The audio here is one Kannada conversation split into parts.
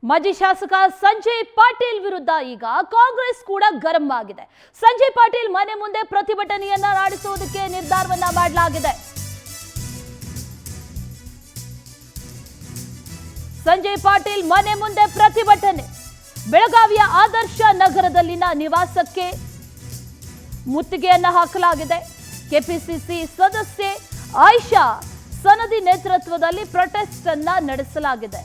ಮಾಜಿ ಶಾಸಕ ಸಂಜಯ್ ಪಾಟೀಲ್ ವಿರುದ್ಧ ಈಗ ಕಾಂಗ್ರೆಸ್ ಕೂಡ ಗರಂ ಆಗಿದೆ. ಸಂಜಯ್ ಪಾಟೀಲ್ ಮನೆ ಮುಂದೆ ಪ್ರತಿಭಟನೆಯನ್ನ ನಡೆಸುವುದಕ್ಕೆ ನಿರ್ಧಾರವನ್ನ ಮಾಡಲಾಗಿದೆ. ಸಂಜಯ್ ಪಾಟೀಲ್ ಮನೆ ಮುಂದೆ ಪ್ರತಿಭಟನೆ. ಬೆಳಗಾವಿಯ ಆದರ್ಶ ನಗರದಲ್ಲಿನ ನಿವಾಸಕ್ಕೆ ಮುತ್ತಿಗೆಯನ್ನ ಹಾಕಲಾಗಿದೆ. ಕೆಪಿಸಿಸಿ ಸದಸ್ಯೆ ಆಯಿಷಾ ಸನದಿ ನೇತೃತ್ವದಲ್ಲಿ ಪ್ರೊಟೆಸ್ಟ್ ಅನ್ನ ನಡೆಸಲಾಗಿದೆ.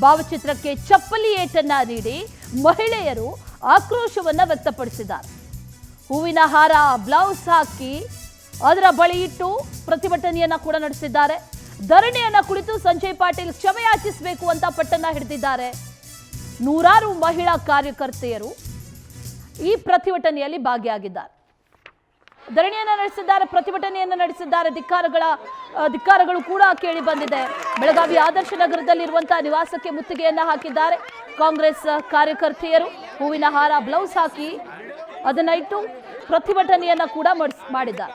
ಭಾವಚಿತ್ರಕ್ಕೆ ಚಪ್ಪಲಿ ಏಟನ್ನ ನೀಡಿ ಮಹಿಳೆಯರು ಆಕ್ರೋಶವನ್ನ ವ್ಯಕ್ತಪಡಿಸಿದ್ದಾರೆ. ಹೂವಿನ ಹಾರ, ಬ್ಲೌಸ್ ಹಾಕಿ ಅದರ ಬಳಿ ಇಟ್ಟು ಪ್ರತಿಭಟನೆಯನ್ನ ಕೂಡ ನಡೆಸಿದ್ದಾರೆ. ಧರಣಿಯನ್ನ ಕುಳಿತು ಸಂಜಯ್ ಪಾಟೀಲ್ ಕ್ಷಮೆಯಾಚಿಸಬೇಕು ಅಂತ ಪಟ್ಟನ್ನ ಹಿಡಿದಿದ್ದಾರೆ. ನೂರಾರು ಮಹಿಳಾ ಕಾರ್ಯಕರ್ತೆಯರು ಈ ಪ್ರತಿಭಟನೆಯಲ್ಲಿ ಭಾಗಿಯಾಗಿದ್ದಾರೆ. ಧರಣಿಯನ್ನ ನಡೆಸಿದ್ದಾರೆ, ಪ್ರತಿಭಟನೆಯನ್ನ ನಡೆಸಿದ್ದಾರೆ. ಧಿಕ್ಕಾರಗಳು ಕೂಡ ಕೇಳಿ ಬಂದಿದೆ. ಬೆಳಗಾವಿ ಆದರ್ಶ ನಗರದಲ್ಲಿರುವಂತಹ ನಿವಾಸಕ್ಕೆ ಮುತ್ತಿಗೆಯನ್ನ ಹಾಕಿದ್ದಾರೆ ಕಾಂಗ್ರೆಸ್ ಕಾರ್ಯಕರ್ತೆಯರು. ಹೂವಿನ ಹಾರ, ಬ್ಲೌಸ್ ಹಾಕಿ ಅದನ್ನ ಇಟ್ಟು ಪ್ರತಿಭಟನೆಯನ್ನ ಕೂಡ ಮಾಡಿದ್ದಾರೆ.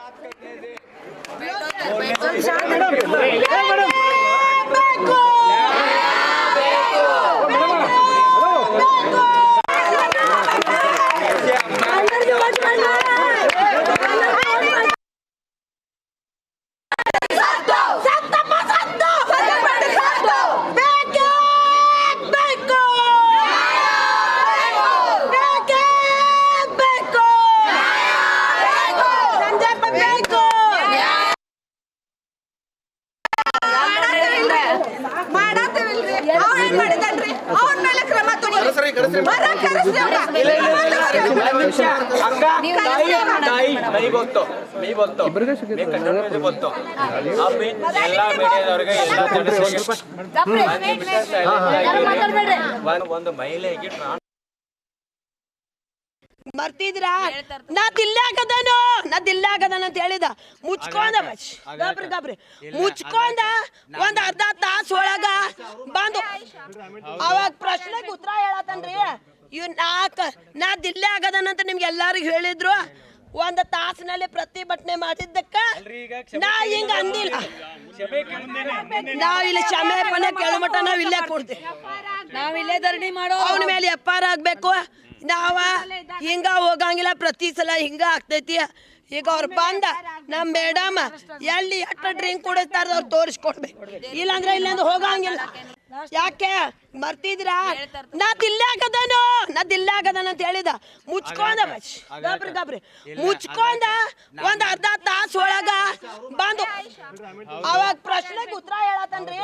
ಒಂದು ಮಹಿಳೆಗೆ ಮರ್ತಿದ್ರಾ? ನಾ ದಿಲ್ಲಾಗದನು ಅಂತ ಹೇಳಿದ ಮುಚ್ಕೊಂಡ ಮುಚ್ಕೊಂಡ ಒಂದ್ ಅರ್ಧ ತಾಸ ಒಳಗ ಬಂದು ಅವಾಗ ಪ್ರಶ್ನೆಗೆ ಉತ್ತರ ಹೇಳತ್ತನ್ರಿ. ಇವ್ ನಾ ದಿಲ್ಲೇ ಆಗದನಂತ ನಿಮ್ಗೆ ಎಲ್ಲಾರಿಗೂ ಹೇಳಿದ್ರು. ಒಂದ್ ತಾಸಿನಲ್ಲಿ ಪ್ರತಿಭಟನೆ ಮಾಡಿದ್ದಕ್ಕ ನಾ ಹಿಂಗ ಅಂದಿಲ್ಲ. ನಾವ್ ಇಲ್ಲಿ ಕ್ಷಮೆ ಪಣೆ ಕೇಳಮಟ ನಾವ್ ಇಲ್ಲೇ ಕೊಡ್ತೇವೆ. ನಾವಿಲ್ಲೇ ಧರಣಿ ಮಾಡೋ ಅವನ ಮೇಲೆ ಎಫ್ಐಆರ್ ಆಗ್ಬೇಕು. ನಾವ ಹಿಂಗ ಹೋಗಂಗಿಲ್ಲ, ಪ್ರತಿ ಸಲ ಹಿಂಗ ಆಗ್ತೈತಿ. ಈಗ ಅವ್ರು ಬಂದ ನಮ್ ಮೇಡಮ್ ಎಲ್ಲಿ ಎಷ್ಟು ಡ್ರಿಂಕ್ ಕುಡಿಸ್ತಾರ ಅವ್ರು ತೋರಿಸ್ಕೊಡ್ಬೇಕು. ಇಲ್ಲಾಂದ್ರೆ ಇಲ್ಲಿಂದ ಹೋಗಂಗಿಲ್ಲ. ಯಾಕೆ ಮರ್ತಿದ್ರಾ? ನಾ ದಿಲ್ಲಾಗದನು ಅಂತ ಹೇಳಿದ ಮುಚ್ಕೊಂಡ ಮುಚ್ಕೊಂಡ ಒಂದ್ ಅರ್ಧ ತಾಸ ಒಳಗ ಬಂದು ಅವಾಗ ಪ್ರಶ್ನೆಗೆ ಉತ್ತರ ಹೇಳತ್ತನ್ರಿ.